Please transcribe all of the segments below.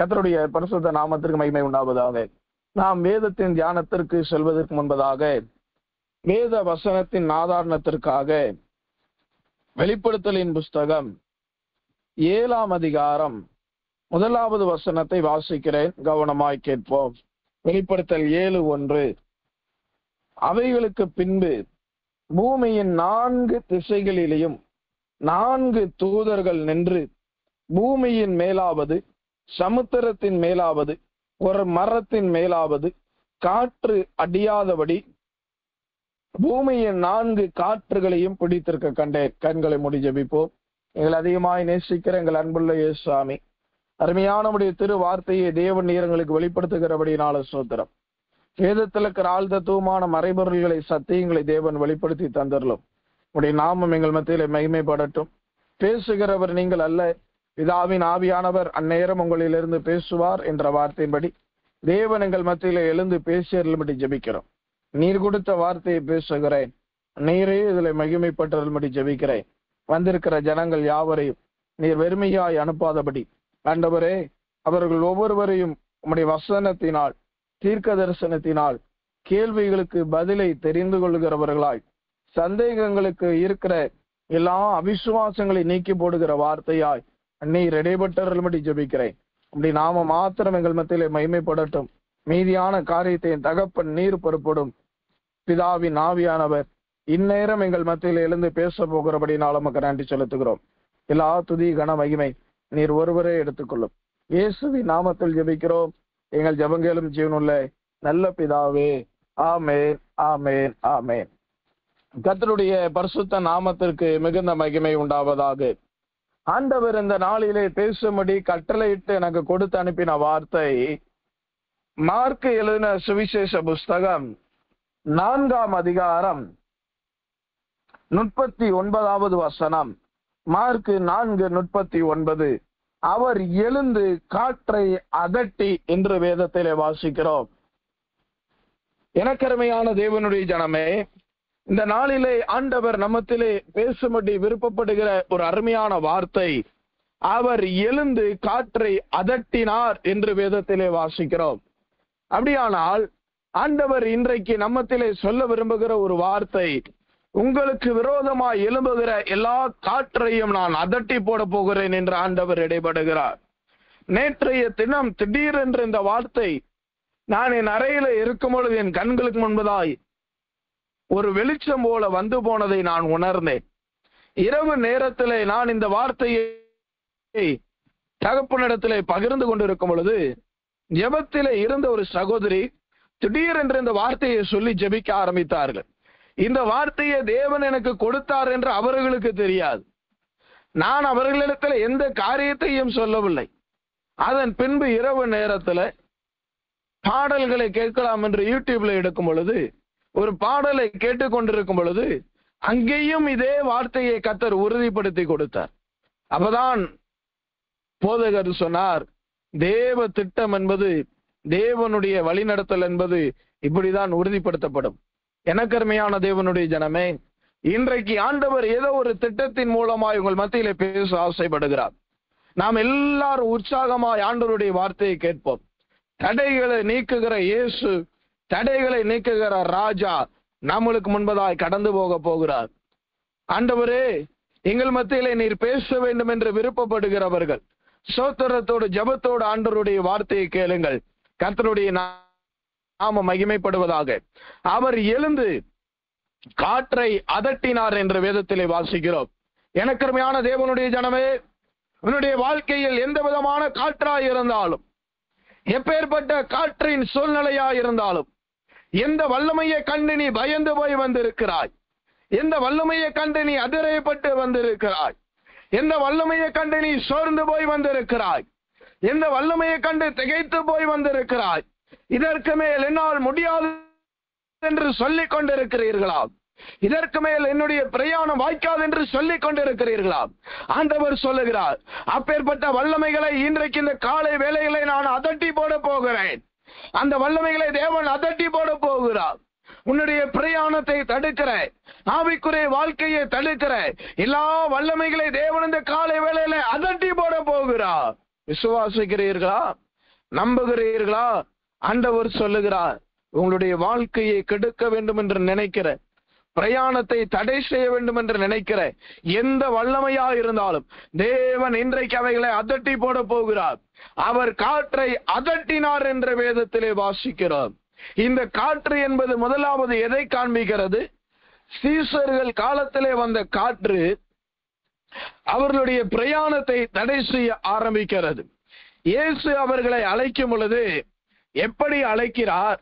கர்த்தருடைய பரிசுத்த நாமத்திற்கு மகிமை உண்டாவதாக. நாம் வேதத்தின் தியானத்திற்கு செல்வதற்கு முன்பதாக வேத வசனத்தின் ஆதாரணத்திற்காக வெளிப்படுத்தலின் புஸ்தகம் 7ஆம் அதிகாரம் 1வது வசனத்தை வாசிக்கிறேன், கவனமாய் கேட்போம். வெளிப்படுத்தல் 7:1. அவைகளுக்கு பின்பு பூமியின் 4 திசைகளிலேயும் 4 தூதர்கள் நின்று பூமியின் மேலாவது, சமுத்திரத்தின் மேலாவது, ஒரு மரத்தின் மேலாவது காற்று அடியாதபடி பூமியின் 4 காற்றுகளையும் பிடித்திருக்க கண்டேன். கண்களை மூடி ஜெபிப்போம். எங்கள் அதிகமாய் நேசிக்கிற எங்கள் அன்புள்ள இயேசுசாமி, அருமையானவுடைய திரு வார்த்தையை தேவன் நீரங்களுக்கு வெளிப்படுத்துகிறபடினால சோத்திரம். வேதத்தில் இருக்கிற ஆழ்தத்துவமான மறைபொருள்களை, சத்தியங்களை தேவன் வெளிப்படுத்தி தந்தரலும். உடைய நாமம் எங்கள் மத்தியிலே மகிமைப்படட்டும். பேசுகிறவர் நீங்கள் அல்ல, பிதாவின் ஆவியானவர் அந்நேரம் உங்களிலிருந்து பேசுவார் என்ற வார்த்தையின்படி தேவன் எங்கள் மத்தியிலே எழுந்து பேசியருளும்படி ஜெபிக்கிறோம். நீர் கொடுத்த வார்த்தையை பேசுகிறேன், நீரே இதில் மகிமைப்பட்டருளும்படி ஜெபிக்கிறேன். வந்திருக்கிற ஜனங்கள் யாவரையும் நீர் வெறுமையாய் அனுப்பாதபடி ஆண்டவரே, அவர்கள் ஒவ்வொருவரையும் உம்முடைய வசனத்தினால், தீர்க்க தரிசனத்தினால் கேள்விகளுக்கு பதிலை தெரிந்து கொள்கிறவர்களாய், சந்தேகங்களுக்கு இருக்கிற எல்லா அவிசுவாசங்களை நீக்கி போடுகிற வார்த்தையாய் நீர் இடைப்பட்டருளும்படி ஜெபிக்கிறேன். அப்படி நாம மாத்திரம் எங்கள் மத்தியிலே மகிமைப்படட்டும். மீதியான காரியத்தை தகப்பன் நீர் பொறுப்படும். பிதாவின் ஆவியானவர் இந்நேரம் எங்கள் மத்தியில் எழுந்து பேச போகிறபடினால் நமக்கு நன்றி செலுத்துகிறோம். எல்லா துதி கன மகிமை நீர் ஒருவரே எடுத்துக்கொள்ளும். இயேசுவின் நாமத்தில் ஜெபிக்கிறோம் எங்கள் ஜெபங்களும் ஜீவனுள்ள நல்ல பிதாவே, ஆமேன், ஆமேன், ஆமேன். கர்த்தருடைய பரிசுத்த நாமத்திற்கு மிகுந்த மகிமை உண்டாவதாக. ஆண்டவர் இந்த நாளிலே பேசும்படி கட்டளையிட்டு எனக்கு கொடுத்து அனுப்பின வார்த்தை மார்க் எழுதின சுவிசேஷ புஸ்தகம் 4ஆம் அதிகாரம் 39வது வசனம். மார்க் 4:39. அவர் எழுந்து காற்றை அதட்டி என்று வேதத்திலே வாசிக்கிறோம். எனக்கருமையான தேவனுடைய ஜனமே, இந்த நாளிலே ஆண்டவர் நம்மத்திலே பேசும்படி விருப்பப்படுகிற ஒரு அருமையான வார்த்தை, அவர் எழுந்து காற்றை அதட்டினார் என்று வேதத்திலே வாசிக்கிறோம். அப்படியானால் ஆண்டவர் இன்றைக்கு நம்மத்திலே சொல்ல விரும்புகிற ஒரு வார்த்தை, உங்களுக்கு விரோதமாய் எழும்புகிற எல்லா காற்றையும் நான் அதட்டி போட போகிறேன் என்று ஆண்டவர் இடைபடுகிறார். நேற்றைய தினம் திடீரென்று இந்த வார்த்தை நான் என் அறையில இருக்கும் பொழுது என் கண்களுக்கு முன்பதாய் ஒரு வெளிச்சம் போல வந்து போனதை நான் உணர்ந்தேன். இரவு நேரத்திலே நான் இந்த வார்த்தையை தகப்பனிடத்திலே பகிர்ந்து கொண்டிருக்கும் பொழுது ஜெபத்திலே இருந்த ஒரு சகோதரி திடீரென்று இந்த வார்த்தையை சொல்லி ஜெபிக்க ஆரம்பித்தார்கள். இந்த வார்த்தையை தேவன் எனக்கு கொடுத்தார் என்று அவர்களுக்கு தெரியாது. நான் அவர்களிடத்தில் எந்த காரியத்தையும் சொல்லவில்லை. அதன் பின்பு இரவு நேரத்தில் பாடல்களை கேட்கலாம் என்று யூடியூப்ல எடுக்கும் பொழுது ஒரு பாடலை கேட்டுக்கொண்டிருக்கும் பொழுது அங்கேயும் இதே வார்த்தையை கர்த்தர் உறுதிப்படுத்தி கொடுத்தார். அப்பதான் போதகர் சொன்னார், தேவ திட்டம் என்பது, தேவனுடைய வழிநடத்தல் என்பது இப்படிதான் உறுதிப்படுத்தப்படும். எனக்கருமையான தேவனுடைய ஜனமே, இன்றைக்கு ஆண்டவர் ஏதோ ஒரு திட்டத்தின் மூலமாய் உங்கள் மத்தியிலே பேச ஆசைப்படுகிறார். நாம் எல்லாரும் உற்சாகமாய் ஆண்டவருடைய வார்த்தையை கேட்போம். தடைகளை நீக்குகிற இயேசு, தடைகளை நீக்குகிற ராஜா நம்மளுக்கு முன்பதாய் கடந்து போக போகிறார். ஆண்டவரே, எங்கள் மத்தியிலே நீர் பேச வேண்டும் என்று விருப்பப்படுகிறவர்கள் சோத்திரத்தோடு ஜபத்தோடு ஆண்டவருடைய வார்த்தையை கேளுங்கள். கர்த்தருடைய நாமம் மகிமைப்படுவதாக. அவர் எழுந்து காற்றை அதட்டினார் என்று வேதத்திலே வாசிக்கிறோம். எனக்கருமையான தேவனுடைய ஜனமே, உன்னுடைய வாழ்க்கையில் எந்த விதமான காற்றாய் இருந்தாலும், எப்பேற்பட்ட காற்றின் சூழ்நிலையாய் இருந்தாலும், எந்த வல்லமையை கண்டு நீ பயந்து போய் வந்திருக்கிறாய், எந்த வல்லமையை கண்டு நீ அதிரைப்பட்டு வந்திருக்கிறாய், எந்த வல்லமையை கண்டு நீ சோர்ந்து போய் வந்திருக்கிறாய், எந்த வல்லமையை கண்டு திகைத்து போய் வந்திருக்கிறாய், இதற்கு மேல் என்னால் முடியாது என்று சொல்லிக் கொண்டிருக்கிறீர்களா? இதற்கு மேல் என்னுடைய பிரயாணம் வாய்க்காது என்று சொல்லிக் கொண்டிருக்கிறீர்களா? ஆண்டவர் சொல்லுகிறார், அப்பேற்பட்ட வல்லமைகளை இன்றைக்கு இந்த காலை வேளைகளை நான் அதட்டி போட போகிறேன். அந்த வல்லமைகளை தேவன் அதட்டி போட போகிறார். உன்னுடைய பிரயாணத்தை தடுக்கிற, ஆவிக்குரிய வாழ்க்கையை தடுக்கிற எல்லா வல்லமைகளை தேவன் இந்த காலை வேளையில அதட்டி போட போகிறார். விசுவாசிக்கிறீர்களா? நம்புகிறீர்களா? ஆண்டவர் சொல்லுகிறார், உங்களுடைய வாழ்க்கையை கெடுக்க வேண்டும் என்று நினைக்கிற, பிரயாணத்தை தடை செய்ய வேண்டும் என்று நினைக்கிற எந்த வல்லமையா இருந்தாலும் தேவன் இன்றைக்கு அவைகளை அதட்டி போட போகிறார். அவர் காற்றை அதட்டினார் என்ற வேதத்திலே வாசிக்கிறோம். இந்த காற்று என்பது முதலாவது எதை காண்பிக்கிறது? சீசர்கள் காலத்திலே வந்த காற்று அவர்களுடைய பிரயாணத்தை தடை செய்ய ஆரம்பிக்கிறது. இயேசு அவர்களை அழைக்கும் பொழுது எப்படி அழைக்கிறார்?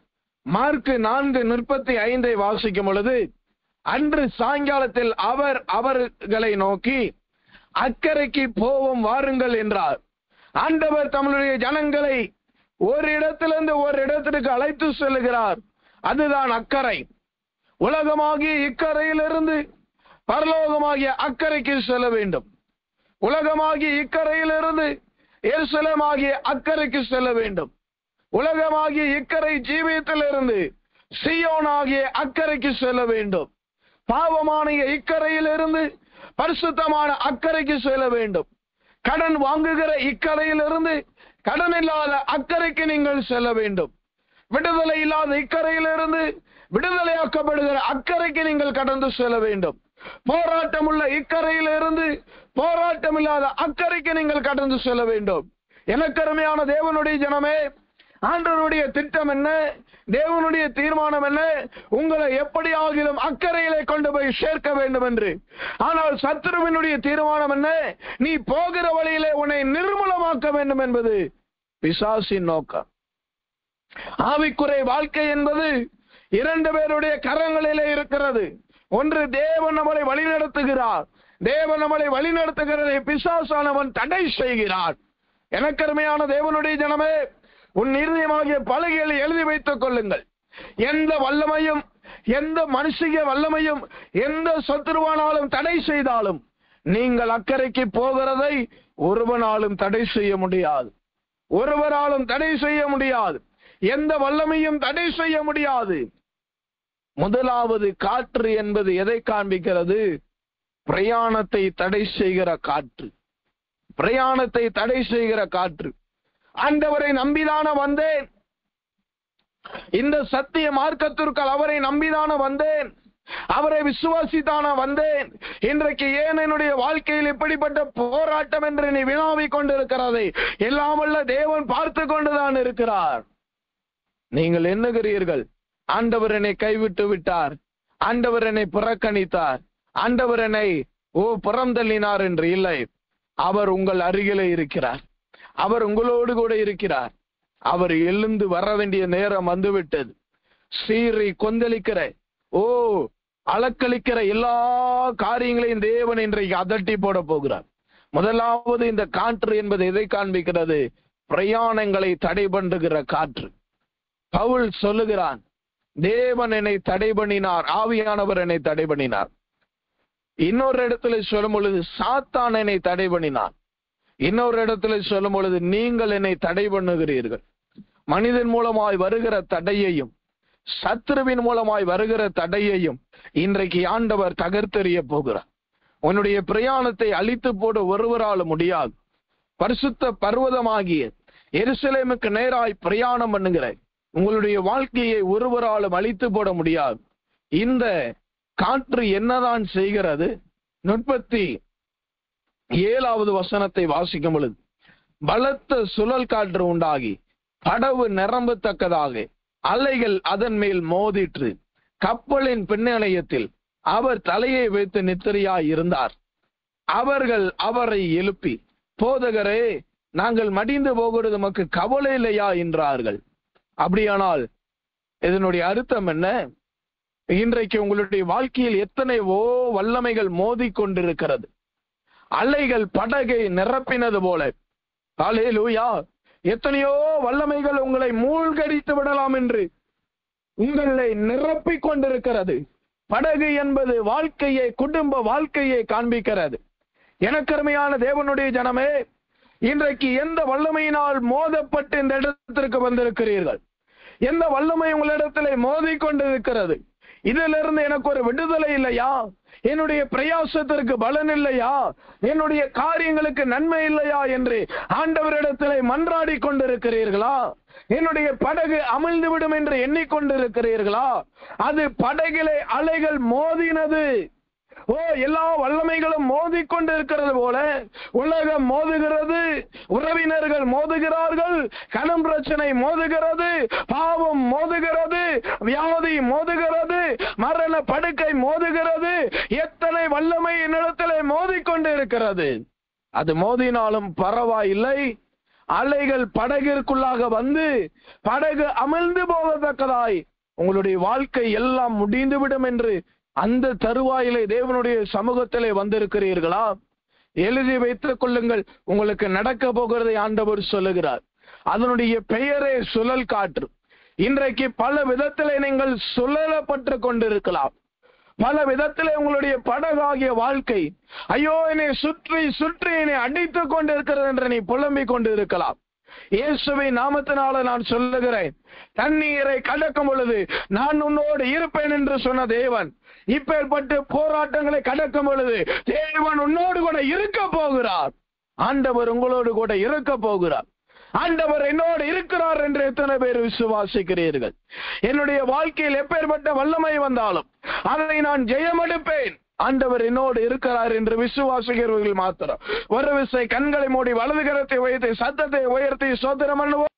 மார்க்கு 4:35 வாசிக்கும் பொழுது, அன்று சாயங்காலத்தில் அவர் அவர்களை நோக்கி அக்கறைக்கு போவோம் வாருங்கள் என்றார். ஆண்டவர் தம்முடைய ஜனங்களை ஒரு இடத்திலிருந்து ஒரு இடத்திற்கு அழைத்து செல்கிறார். அதுதான் அக்கறை. உலகமாகிய இக்கரையிலிருந்து பரலோகமாகிய அக்கறைக்கு செல்ல வேண்டும். உலகமாகிய இக்கரையிலிருந்து எருசலேமாகிய அக்கறைக்கு செல்ல வேண்டும். உலகமாகிய இக்கரை ஜீவியத்திலிருந்து சீயோனாகிய அக்கறைக்கு செல்ல வேண்டும். பாவமான இக்கரையிலிருந்து பரிசுத்தமான அக்கறைக்கு செல்ல வேண்டும். கடன் வாங்குகிற இக்கரையிலிருந்து கடன் இல்லாத அக்கறைக்கு நீங்கள் செல்ல வேண்டும். விடுதலை இல்லாத இக்கரையிலிருந்து விடுதலையாக்கப்படுகிற அக்கறைக்கு நீங்கள் கடந்து செல்ல வேண்டும். போராட்டம் உள்ள இக்கரையிலிருந்து போராட்டம் இல்லாத அக்கறைக்கு நீங்கள் கடந்து செல்ல வேண்டும். எனக்கு அருமையான தேவனுடைய ஜனமே, ஆண்டவருடைய திட்டம் என்ன? தேவனுடைய தீர்மானம் என்ன? உங்களை எப்படி ஆகிலும் அக்கறையிலே கொண்டு போய் சேர்க்க வேண்டும் என்று. ஆனால் சத்துருவினுடைய தீர்மானம் என்ன? நீ போகிற வழியிலே உன்னை நிர்மூலமாக்க வேண்டும் என்பது பிசாசின் நோக்கம். ஆவிக்குறை வாழ்க்கை என்பது 2 பேருடைய கரங்களிலே இருக்கிறது. ஒன்று, தேவன் நம்மளை வழிநடத்துகிறார். தேவன் நம்மளை வழிநடத்துகிறதை பிசாசானவன் தடை செய்கிறார். எனக்கு அருமையான தேவனுடைய ஜனமே, உன் இருதயமாகிய பலகைகளை எழுதி வைத்துக் கொள்ளுங்கள். எந்த வல்லமையும், எந்த மனுஷிய வல்லமையும், எந்த சத்துருவானாலும் தடை செய்தாலும் நீங்கள் அக்கறைக்கு போகிறதை ஒருவனாலும் தடை செய்ய முடியாது. ஒருவராலும் தடை செய்ய முடியாது. எந்த வல்லமையும் தடை செய்ய முடியாது. முதலாவது காற்று என்பது எதை காண்பிக்கிறது? பிரயாணத்தை தடை செய்கிற காற்று. பிரயாணத்தை தடை செய்கிற காற்று. ஆண்டவரை நம்பிதான வந்தேன், இந்த சத்திய மார்க்கத்திற்கால் அவரை நம்பிதான வந்தேன், அவரை விசுவாசித்தான வந்தேன். இன்றைக்கு ஏன் என்னுடைய வாழ்க்கையில் இப்படிப்பட்ட போராட்டம் என்று நீ வினாவிக் கொண்டிருக்கிறதை எல்லாம் வல்ல தேவன் பார்த்து கொண்டுதான் இருக்கிறார். நீங்கள் எண்ணுகிறீர்கள், ஆண்டவர் என்னை கைவிட்டு விட்டார், ஆண்டவர் என்னை புறக்கணித்தார், ஆண்டவர் என்னை புறந்தள்ளினார் என்று. இல்லை, அவர் உங்கள் அருகிலே இருக்கிறார். அவர் உங்களோடு கூட இருக்கிறார். அவர் எழுந்து வர வேண்டிய நேரம் வந்துவிட்டது. சீறி கொந்தளிக்கிற, அளக்களிக்கிற எல்லா காரியங்களையும் தேவன் இன்றைக்கு அதட்டி போட போகிறார். முதலாவது இந்த காற்று என்பது எதை காண்பிக்கிறது? பிரயாணங்களை தடை பண்ணுகிற காற்று. பவுல் சொல்லுகிறான், தேவன் என்னை தடை பண்ணினார், ஆவியானவர் என்னை தடை பண்ணினார். இன்னொரு இடத்துல சொல்லும் பொழுது சாத்தான் என்னை தடை பண்ணினார். இன்னொரு இடத்துல சொல்லும் பொழுது நீங்கள் என்னை தடை பண்ணுகிறீர்கள். மனிதன் மூலமாய் வருகிற தடையையும் சத்துருவின் மூலமாய் வருகிற தடையையும் இன்றைக்கு ஆண்டவர் தகர்த்தெறிய போகிறார். உன்னுடைய பிரயாணத்தை அழித்து போட ஒருவராலும் முடியாது. பரிசுத்த பர்வதமாகிய எருசலேமுக்கு நேராய் பிரயாணம் பண்ணுகிற உங்களுடைய வாழ்க்கையை ஒருவராலும் அழித்து போட முடியாது. இந்த காற்று என்னதான் செய்கிறது? 37வது வசனத்தை வாசிக்கும் பொழுது, பலத்த சுழல் காற்று உண்டாகி படவு நிரம்பத்தக்கதாக அலைகள் அதன் மேல் மோதிற்று. கப்பலின் பின்னணியத்தில் அவர் தலையை வைத்து நித்திரையாய் இருந்தார். அவர்கள் அவரை எழுப்பி, போதகரே, நாங்கள் மடிந்து போகிறது நமக்கு கவலை இல்லையா என்றார்கள். அப்படியானால் இதனுடைய அர்த்தம் என்ன? இன்றைக்கு உங்களுடைய வாழ்க்கையில் எத்தனையோ வல்லமைகள் மோதி கொண்டிருக்கிறது. அலைகள் படகை நிரப்பினது போல, ஹல்லேலூயா, எத்தனையோ வல்லமைகள் உங்களை மூழ்கடித்து விடலாம் என்று உங்களை நிரப்பிக் கொண்டிருக்கிறது. படகு என்பது வாழ்க்கையை, குடும்ப வாழ்க்கையை காண்பிக்கிறது. எனக்கருமையான தேவனுடைய ஜனமே, இன்றைக்கு எந்த வல்லமையினால் மோதப்பட்டு இந்த இடத்திற்கு வந்திருக்கிறீர்கள்? எந்த வல்லமை உங்களிடத்திலே மோதி கொண்டிருக்கிறது? இதிலிருந்து எனக்கு ஒரு விடுதலை இல்லையா? என்னுடைய பிரயாசத்திற்கு பலன் இல்லையா, என்னுடைய காரியங்களுக்கு நன்மை இல்லையா என்று ஆண்டவரிடத்திலே மன்றாடி கொண்டிருக்கிறீர்களா? என்னுடைய படகு அமிழ்ந்துவிடும் என்று எண்ணிக்கொண்டிருக்கிறீர்களா? அது படகிலே அலைகள் மோதினது. எல்லா வல்லமைகளும் மோதிக்கொண்டிருக்கிறது போல உலகம் மோதுகிறது, உறவினர்கள் மோதுகிறார்கள், கடன் பிரச்சனை மோதுகிறது, பாவம் மோதுகிறது, வியாதி மோதுகிறது, மரண படுக்கை மோதுகிறது. எத்தனை வல்லமை என்னிடத்திலே மோதிக்கொண்டிருக்கிறது. அது மோதினாலும் பரவாயில்லை, அலைகள் படகிற்குள்ளாக வந்து படகு அமிழ்ந்து போகத்தக்கதாய் உங்களுடைய வாழ்க்கை எல்லாம் முடிந்துவிடும் என்று அந்த தருவாயிலே தேவனுடைய சமூகத்திலே வந்திருக்கிறீர்களா? எழுதி வைத்துக் கொள்ளுங்கள். உங்களுக்கு நடக்க போகிறதை ஆண்டவர் சொல்லுகிறார். அதனுடைய பெயரே சுழல் காற்று. இன்றைக்கு பல விதத்திலே நீங்கள் சுழலப்பட்டு கொண்டிருக்கலாம். பல விதத்திலே உங்களுடைய படகாகிய வாழ்க்கை ஐயோ என்னை சுற்றி சுற்றி என்னை அடித்துக் கொண்டிருக்கிறது என்று நீ புலம்பிக் கொண்டிருக்கலாம். இயேசுவின் நாமத்தினால நான் சொல்லுகிறேன், தண்ணீரை கடக்கும் பொழுது நான் உன்னோடு இருப்பேன் என்று சொன்ன தேவன் இப்பேற்பட்ட போராட்டங்களை கடக்கும் பொழுது தேவன் உன்னோடு கூட இருக்க போகிறார். ஆண்டவர் உங்களோடு கூட இருக்க போகிறார். ஆண்டவர் என்னோடு இருக்கிறார் என்று எத்தனை பேர் விசுவாசிக்கிறீர்கள்? என்னுடைய வாழ்க்கையில் எப்பேற்பட்ட வல்லமை வந்தாலும் அதை நான் ஜெயமெடுப்பேன், ஆண்டவர் என்னோடு இருக்கிறார் என்று விசுவாசிக்கிறவர்கள் மாத்திரம் ஒரு விசை கண்களை மூடி வலது கரத்தை உயர்த்தி சத்தத்தை உயர்த்தி ஸ்தோத்திரம் பண்ணுவோம்.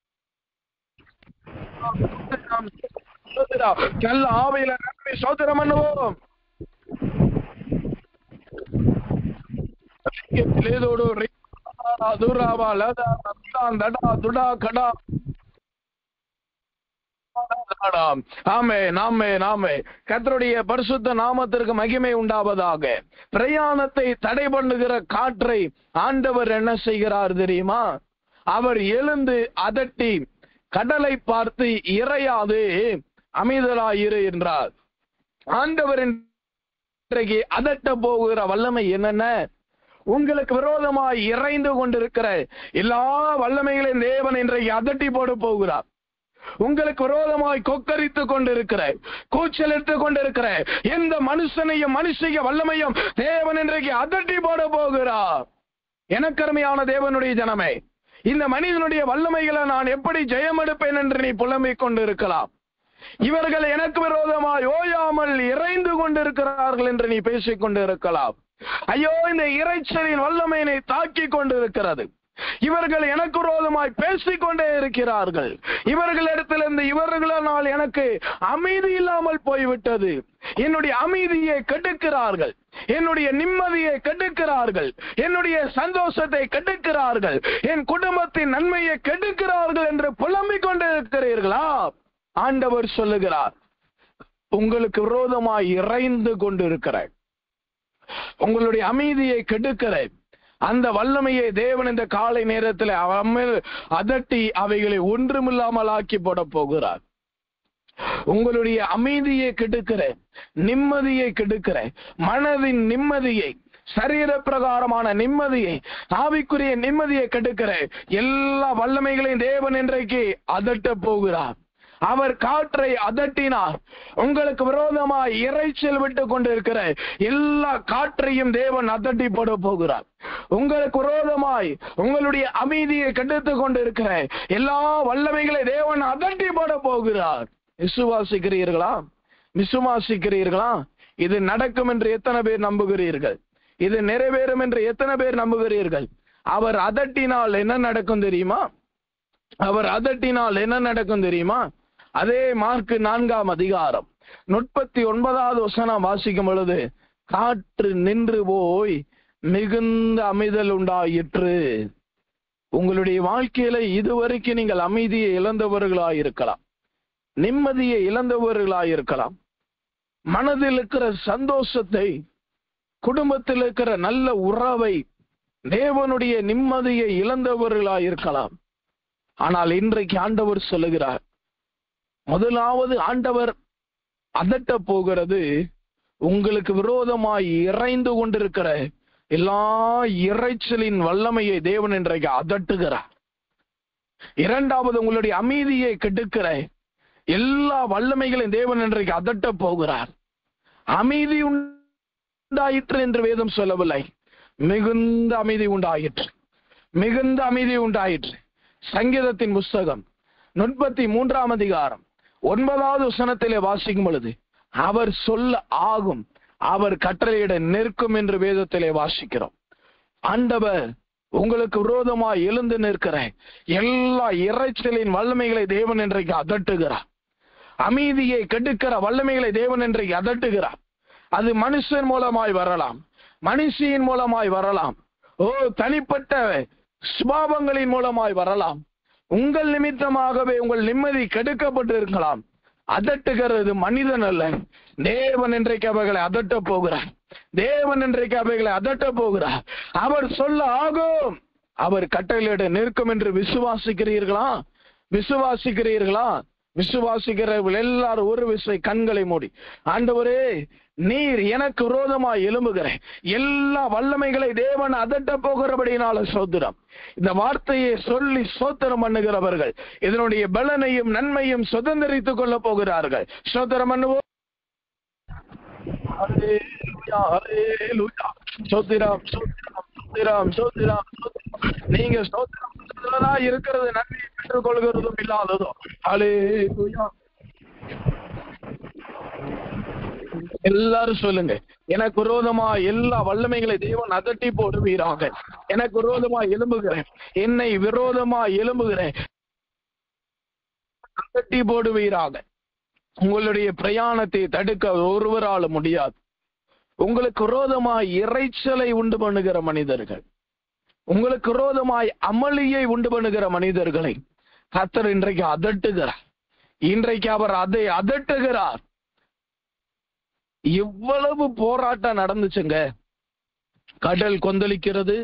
நல்ல ஆவியில நம்பி ஸ்தோத்திரம் பண்ணுவோம். கர்த்தருடைய பரிசுத்த நாமத்திற்கு மகிமை உண்டாவதாக. பிரயாணத்தை தடை பண்ணுகிற காற்றை ஆண்டவர் என்ன செய்கிறார் தெரியுமா? அவர் எழுந்து அதட்டி கடலை பார்த்து இறையாது அமைதலாயிரு என்றார். ஆண்டவர் இன்றைக்கு அதட்ட போகிற வல்லமை என்னென்ன? உங்களுக்கு விரோதமாய் இறைந்து கொண்டிருக்கிற எல்லா வல்லமைகளையும் தேவன் இன்றைக்கு அதட்டி போட போகிறார். உங்களுக்கு விரோதமாய் கொக்கரித்துக் கொண்டிருக்கிற, கூச்சல் எடுத்துக் கொண்டிருக்கிற எந்த மனுஷனையும் மனுஷிய வல்லமையும் தேவன் இன்றைக்கு அதட்டி போட போகிறார். எனக்கருமையான தேவனுடைய ஜனமே, இந்த மனிதனுடைய வல்லமைகளை நான் எப்படி ஜெயம் எடுப்பேன் என்று நீ புலம்பிக் கொண்டிருக்கலாம். இவர்கள் எனக்கு விரோதமாய் ஓயாமல் இறைந்து கொண்டிருக்கிறார்கள் என்று நீ பேசிக் கொண்டிருக்கலாம். ஐயோ, இந்த இறைச்சலின் வல்லமையினை தாக்கி கொண்டிருக்கிறது. இவர்கள் எனக்கு விரோதமாய் பேசிக்கொண்டே இருக்கிறார்கள். இவர்களிடத்திலிருந்து இவர்களால் எனக்கு அமைதி இல்லாமல் போய்விட்டது. என்னுடைய அமைதியை கெடுக்கிறார்கள், என்னுடைய நிம்மதியை கெடுக்கிறார்கள், என்னுடைய சந்தோஷத்தை கெடுக்கிறார்கள், என் குடும்பத்தின் நன்மையை கெடுக்கிறார்கள் என்று புலம்பிக் கொண்டிருக்கிறீர்களா? ஆண்டவர் சொல்லுகிறார், உங்களுக்கு விரோதமாய் இறைந்து கொண்டிருக்கிற, உங்களுடைய அமைதியை கெடுக்கிற அந்த வல்லமையை தேவன் இந்த காலை நேரத்தில் அதட்டி அவைகளை ஒன்றுமில்லாமல் ஆக்கி போட போகிறார். உங்களுடைய அமைதியை கெடுக்கிற, நிம்மதியை கெடுக்கிற, மனதின் நிம்மதியை, சரீர பிரகாரமான நிம்மதியை, ஆவிக்குரிய நிம்மதியை கெடுக்கிற எல்லா வல்லமைகளையும் தேவன் இன்றைக்கு அதட்ட போகிறார். அவர் காற்றை அதட்டினார். உங்களுக்கு விரோதமாய் இறைச்சல் விட்டு கொண்டிருக்கிற எல்லா காற்றையும் தேவன் அதட்டி போட போகிறார். உங்களுக்கு விரோதமாய் உங்களுடைய அமைதியை கெடுத்துக் கொண்டிருக்கிற எல்லா வல்லமைகளை தேவன் அதட்டி போட போகிறார். விசுவாசிக்கிறீர்களா? விசுவாசிக்கிறீர்களா? இது நடக்கும் என்று எத்தனை பேர் நம்புகிறீர்கள்? இது நிறைவேறும் என்று எத்தனை பேர் நம்புகிறீர்கள்? அவர் அதட்டினால் என்ன நடக்கும் தெரியுமா? அவர் அதட்டினால் என்ன நடக்கும் தெரியுமா? அதே மார்க் 4ஆம் அதிகாரம் 39வது வசனம் வாசிக்கும் பொழுது, காற்று நின்று போய் மிகுந்த அமைதல் உண்டாயிற்று. உங்களுடைய வாழ்க்கையில இதுவரைக்கும் நீங்கள் அமைதியை இழந்தவர்களாயிருக்கலாம், நிம்மதியை இழந்தவர்களாயிருக்கலாம், மனதில் இருக்கிற சந்தோஷத்தை, குடும்பத்தில் இருக்கிற நல்ல உறவை, தேவனுடைய நிம்மதியை இழந்தவர்களாயிருக்கலாம். ஆனால் இன்றைக்கு ஆண்டவர் சொல்லுகிறார், முதலாவது ஆண்டவர் அதட்ட போகிறது உங்களுக்கு விரோதமாய் இறைந்து கொண்டிருக்கிற எல்லா இறைச்சலின் வல்லமையை தேவன் இன்றைக்கு அதட்டுகிறார். இரண்டாவது, உங்களுடைய அமைதியை கெடுக்கிற எல்லா வல்லமைகளையும் தேவன் இன்றைக்கு அதட்ட போகிறார். அமைதி உண்டாயிற்று என்று வேதம் சொல்லவில்லை, மிகுந்த அமைதி உண்டாயிற்று, மிகுந்த அமைதி உண்டாயிற்று. சங்கீதத்தின் புஸ்தகம் 33 அதிகாரம் 9வது வசனத்திலே வாசிக்கும் பொழுது, அவர் சொல்ல ஆகும், அவர் கட்டளையிட நிற்கும் என்று வேதத்திலே வாசிக்கிறோம். ஆண்டவர் உங்களுக்கு விரோதமாய் எழுந்து நிற்கிற எல்லா இறைச்சலின் வல்லமைகளை தேவன் இன்றைக்கு அதட்டுகிறார். அமைதியை கெடுக்கிற வல்லமைகளை தேவன் இன்றைக்கு அதட்டுகிறார். அது மனுஷன் மூலமாய் வரலாம், மனுஷியின் மூலமாய் வரலாம், தனிப்பட்ட சுபாவங்களின் மூலமாய் வரலாம். உங்கள் நிமித்தமாகவே உங்கள் நிம்மதி கெடுக்கப்பட்டு இருக்கலாம். அதட்டுகிறது மனிதன் அல்ல, தேவன் இன்றைக்கு அவைகளை அதட்ட போகிறார். தேவன் இன்றைக்கு அவைகளை அதட்ட போகிறார். அவர் சொல்ல ஆகும், அவர் கட்டளையிட நிற்கும் என்று விசுவாசிக்கிறீர்களா? விசுவாசிக்கிறீர்களா? விசுவாசிக்கிறவர்கள் எல்லாரும் ஒரு விசை கண்களை மூடி, ஆண்டவரே, நீர் எனக்கு விரோதமாய் எழும்புகிற எல்லா வல்லமைகளை தேவன் அதட்ட போகிறபடினால சோத்திரம். இந்த வார்த்தையை சொல்லி சோத்திரம் பண்ணுகிறவர்கள் இதனுடைய பலனையும் நன்மையும் சுதந்திரித்துக் கொள்ள போகிறார்கள். சோத்திரம் பண்ணுவோம். நீங்க சோத்திரம் இருக்கிறது நன்மையை பெற்றுக் கொள்கிறதும் இல்லாததோ. ஹல்லேலூயா. எல்லாரும் சொல்லுங்க, எனக்கு விரோதமா எல்லா வல்லமைகளை தேவன் அதட்டி போடுவீராக. எனக்கு விரோதமா எழும்புகிறேன், என்னை விரோதமா எழும்புகிறேன், அதட்டி போடுவீராக. உங்களுடைய பிரயாணத்தை தடுக்க ஒருவரால முடியாது. உங்களுக்கு விரோதமாய் இறைச்சலை உண்டு பண்ணுகிற மனிதர்கள், உங்களுக்கு விரோதமாய் அமளியை உண்டு பண்ணுகிற மனிதர்களை கர்த்தர் இன்றைக்கு அதட்டுகிறார். இன்றைக்கு அவர் அதை அதட்டுகிறார். இவ்வளவு போராட்டம் நடந்துச்சுங்க. கடல் கொந்தளிக்கிறது,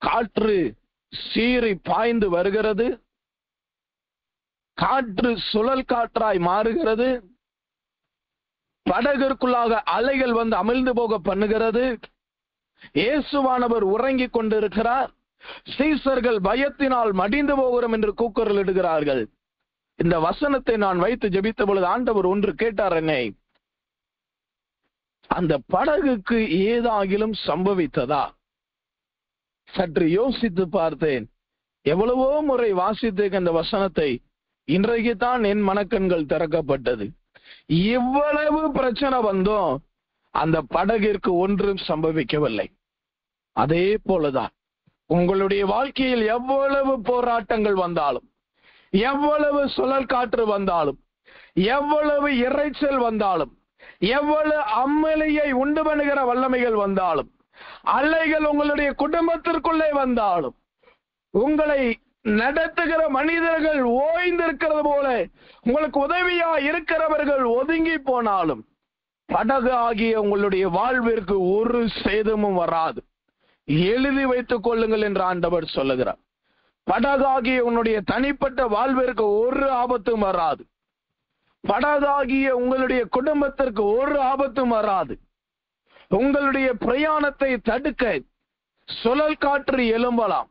காற்று சீறி பாய்ந்து வருகிறது, காற்று சுழல் காற்றாய் மாறுகிறது, படகிற்குள்ளாக அலைகள் வந்து அமிழ்ந்து போக பண்ணுகிறது. இயேசுவானவர் உறங்கிக் கொண்டிருக்கிறார். சீசர்கள் பயத்தினால் மடிந்து போகிறோம் என்று கூக்குரல் இடுகிறார்கள். இந்த வசனத்தை நான் வைத்து ஜெபித்த பொழுது ஆண்டவர் ஒன்று கேட்டார் என்னை, அந்த படகுக்கு ஏதாகிலும் சம்பவித்ததா? சற்று யோசித்து பார்த்தேன். எவ்வளவோ முறை வாசித்து அந்த வசனத்தை, இன்றைக்கு தான் என் மனக்கண்கள் திறக்கப்பட்டது. இவ்வளவு பிரச்சனை வந்தோம், அந்த படகிற்கு ஒன்றும் சம்பவிக்கவில்லை. அதே போலதான் உங்களுடைய வாழ்க்கையில் எவ்வளவு போராட்டங்கள் வந்தாலும், எவ்வளவு சுழல் காற்று வந்தாலும், எவ்வளவு இறைச்சல் வந்தாலும், எவ்வளவு அம்மலையை உண்டு பண்ணுகிற வல்லமைகள் வந்தாலும், அலைகள் உங்களுடைய குடும்பத்திற்குள்ளே வந்தாலும், உங்களை நடத்துகிற மனிதர்கள் ஓய்ந்திருக்கிறது போல உங்களுக்கு உதவியா இருக்கிறவர்கள் ஒதுங்கி போனாலும், படகு ஆகிய உங்களுடைய வாழ்விற்கு ஒரு சேதமும் வராது. எழுதி வைத்துக் கொள்ளுங்கள் என்று ஆண்டவர் சொல்லுகிறார். படகாகிய உன்னுடைய தனிப்பட்ட வாழ்விற்கு ஒரு ஆபத்தும் வராது. படகாகிய உங்களுடைய குடும்பத்திற்கு ஒரு ஆபத்தும் வராது. உங்களுடைய பிரயாணத்தை தடுக்க சுழல் காற்று எழும்பலாம்,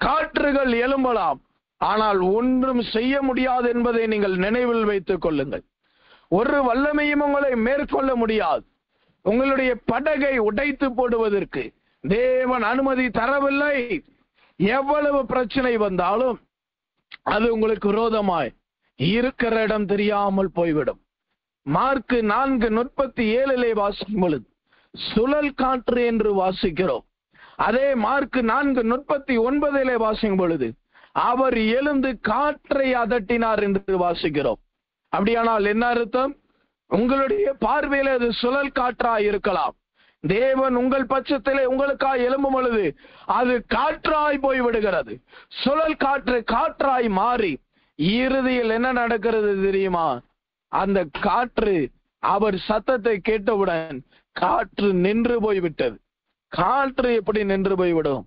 காற்றுகள் எழும்பலாம், ஆனால் ஒன்றும் செய்ய முடியாது என்பதை நீங்கள் நினைவில் வைத்துக் கொள்ளுங்கள். ஒரு வல்லமையும் உங்களை மேற்கொள்ள முடியாது. உங்களுடைய படகை உடைத்து போடுவதற்கு தேவன் அனுமதி தரவில்லை. எவ்வளவு பிரச்சனை வந்தாலும் அது உங்களுக்கு விரோதமாய் இருக்கிற இடம் தெரியாமல் போய்விடும். மார்க் 4:37 வாசிக்கும் பொழுது சுழல் காற்று என்று வாசிக்கிறோம். அதே மார்க் 4:39 வாசிக்கும் பொழுது அவர் எழுந்து காற்றை அதட்டினார் என்று வாசிக்கிறோம். அப்படியானால் என்ன அர்த்தம்? உங்களுடைய பார்வையில அது சுழல் காற்றாய் இருக்கலாம். தேவன் உங்கள் பட்சத்திலே உங்களுக்காய் எழும்பும் பொழுது அது காற்றாய் போய்விடுகிறது. சுழல் காற்று காற்றாய் மாறி இறுதியில் என்ன நடக்கிறது தெரியுமா? அந்த காற்று அவர் சத்தத்தை கேட்டவுடன் காற்று நின்று போய்விட்டது. காற்று எப்படி நின்று போய்விடும்?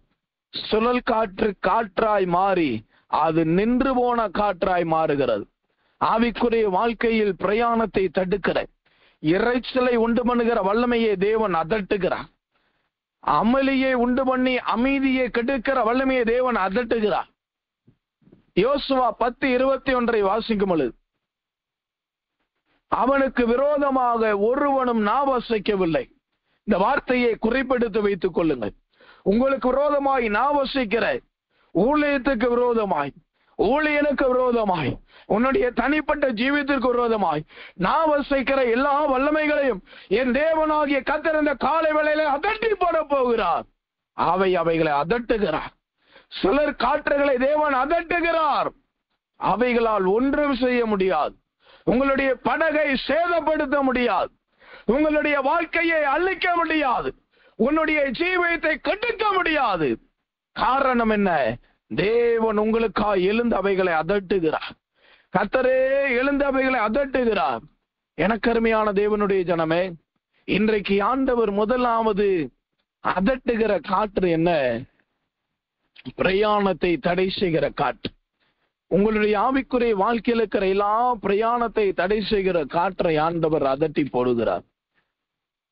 சுழல் காற்று காற்றாய் மாறி அது நின்று போன காற்றாய் மாறுகிறது. ஆவிக்குரிய வாழ்க்கையில் பிரயாணத்தை தடுக்கிற இறைச்சலை உண்டு பண்ணுகிற வல்லமையை தேவன் அதட்டுகிறார். அமளியை உண்டு பண்ணி அமைதியை கெடுக்கிற வல்லமையை தேவன் அதட்டுகிறார். யோசுவா 10:21 வாசிக்கும் பொழுது அவனுக்கு விரோதமாக ஒருவனும் நாவசைக்கவில்லை. இந்த வார்த்தையை குறிப்பெடுத்து வைத்துக் கொள்ளுங்கள். உங்களுக்கு விரோதமாய் நான் வசிக்கிற ஊழியத்துக்கு விரோதமாய், ஊழியனுக்கு விரோதமாய், உன்னுடைய தனிப்பட்ட ஜீவித்திற்கு விரோதமாய் நான் வசிக்கிற எல்லா வல்லமைகளையும் என் தேவனாகிய கர்த்தர் இந்த காலை வேளையில அதட்டி போட போகிறார். அவைகளை அதட்டுகிறார். சிலர் காற்றுகளை தேவன் அதட்டுகிறார். அவைகளால் ஒன்றும் செய்ய முடியாது. உங்களுடைய படகை சேதப்படுத்த முடியாது. உங்களுடைய வாழ்க்கையை அழிக்க முடியாது. உன்னுடைய ஜீவியத்தை கெடுக்க முடியாது. காரணம் என்ன? தேவன் உங்களுக்காக எழுந்த அவைகளை அதட்டுகிறார். கர்த்தரே எழுந்த அவைகளை அதட்டுகிறார். எனக்கு அருமையான தேவனுடைய ஜனமே, இன்றைக்கு ஆண்டவர் முதலாவது அதட்டுகிற காற்று என்ன? பிரயாணத்தை தடை செய்கிற காற்று. உங்களுடைய ஆவிக்குரிய வாழ்க்கையில் இருக்கிற எல்லா பிரயாணத்தை தடை செய்கிற காற்றை ஆண்டவர் அதட்டி போடுகிறார்.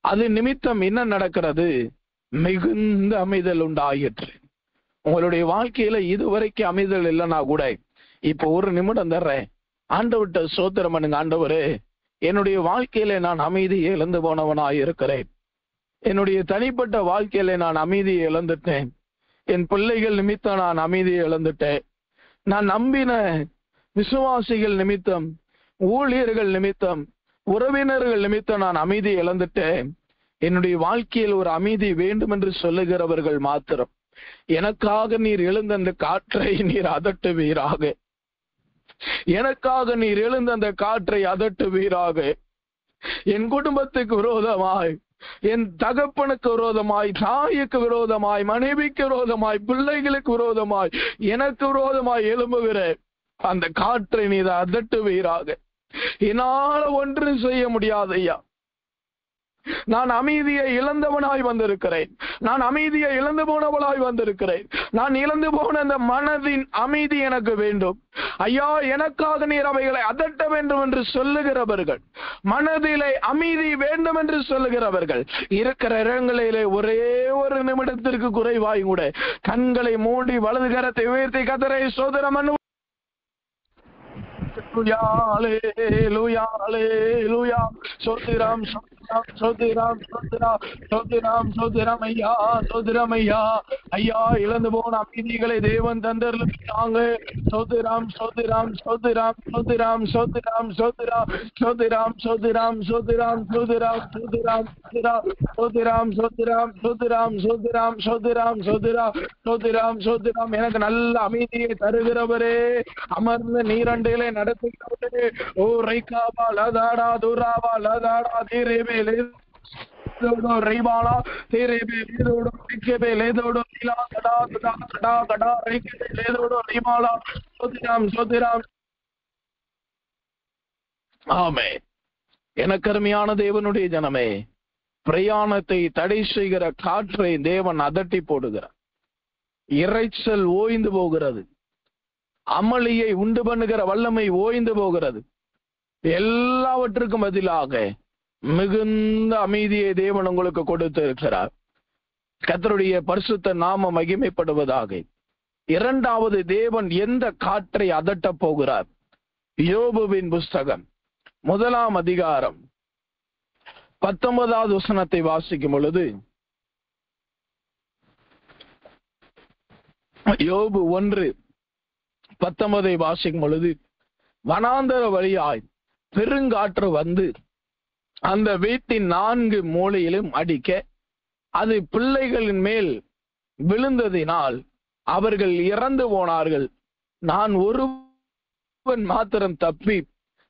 அது நிமித்தம் என்ன நடக்கிறது? மிகுந்த அமைதல் உண்டாயிற்று. உங்களுடைய வாழ்க்கையில இதுவரைக்கும் அமைதல் இல்லைன்னா கூட இப்ப ஒரு நிமிடம் தர்றேன், ஆண்டவர்கிட்ட ஸ்தோத்திரம் பண்ணுங்க. ஆண்டவரே, என்னுடைய வாழ்க்கையில நான் அமைதியை இழந்து போனவனாய் இருக்கிறேன். என்னுடைய தனிப்பட்ட வாழ்க்கையில நான் அமைதியை இழந்துட்டேன். என் பிள்ளைகள் நிமித்தம் நான் அமைதியை இழந்துட்டேன். நான் நம்பின விசுவாசிகள் நிமித்தம், ஊழியர்கள் நிமித்தம், உறவினர்கள் நிமித்தம் நான் அமைதியை இழந்துட்டேன். என்னுடைய வாழ்க்கையில் ஒரு அமைதி வேண்டும் என்று சொல்லுகிறவர்கள் மாத்திரம் எனக்காக நீர் எழுந்த அந்த காற்றை நீர் அதட்டுவீராக. எனக்காக நீர் எழுந்த அந்த காற்றை அதட்டுவீராக. என் குடும்பத்துக்கு விரோதமாய், என் தகப்பனுக்கு விரோதமாய், தாய்க்கு விரோதமாய், மனைவிக்கு விரோதமாய், பிள்ளைகளுக்கு விரோதமாய், எனக்கு விரோதமாய் எழும்புகிற அந்த காற்றை நீர் அதட்டுவீராக. என்னால ஒன்றும் செய்ய முடியாது ஐயா. நான் அமைதியை இழந்தவனாய் வந்திருக்கிறேன். நான் அமைதியை இழந்து போனவளாய் வந்திருக்கிறேன். நான் இழந்து போன அந்த மனதின் அமைதி எனக்கு வேண்டும் ஐயா. எனக்காக நீர் அவைகளை அதட்ட வேண்டும் என்று சொல்லுகிறவர்கள், மனதிலே அமைதி வேண்டும் என்று சொல்லுகிறவர்கள் இருக்கிற இடங்களிலே ஒரே ஒரு நிமிடத்திற்கு குறைவாய் கூட கண்களை மூடி வலது கரத்தை உயர்த்தி கர்த்தரை ஸ்தோத்திரம் பண்ணு. ஐயா, இழந்து போன அமைதிகளை தேவன் தந்தருளுங்க. சோதிராம் சோதிராம் சோதிராம் சோதிராம் சோதிராம் சோதிராம் சோதிராம் சோதிராம் சோதிராம் சோதிராம் சோதிராம் சோதிராம் சோதிராம் சோதிராம் சோதிராம் சோதிராம் சோதிராம் சோதிராம் சோதிராம். எனக்கு நல்ல அமைதியை தருகிறவரே, அமர்ந்த நீரண்டையிலே நடத்துகிறவரே, ஓ ரைகாபா லதாடா துராபா லதாடா தீரேபே ரைபாலா தீரேபே லேதோடோ ரைக்கேபே லேதோடோ நீலா கடா கடா கடா கடா ரைக்கேபே லேதோடோ ரைபாலா சோதிராம் சோதிராம். ஆமே. எனக்கு அருமையான தேவனுடைய ஜனமே, பிரயாணத்தை தடை செய்கிற காற்றை தேவன் அதட்டி போடுகிறார். இரைச்சல் ஓய்ந்து போகிறது. அமளியை உண்டு பண்ணுகிற வல்லமை ஓய்ந்து போகிறது. எல்லாவற்றுக்கும் பதிலாக மிகுந்த அமைதியை தேவன் உங்களுக்கு கொடுத்து இருக்கிறார். கர்த்தருடைய பரிசுத்த நாம மகிமைப்படுவதாக. இரண்டாவது தேவன் எந்த காற்றை அதட்ட போகிறார்? யோபுவின் புஸ்தகம் 1 அதிகாரம் 19வது வசனத்தை வாசிக்கும் பொழுது, யோபு 1:19 வாசிக்கும் பொழுது, வனாந்தர வழியாய் பெருங்காற்று வந்து அந்த வீட்டின் 4 மூலையிலும் அடிக்க அது பிள்ளைகளின் மேல் விழுந்ததினால் அவர்கள் இறந்து போனார்கள். நான் ஒருவன் மாத்திரம் தப்பி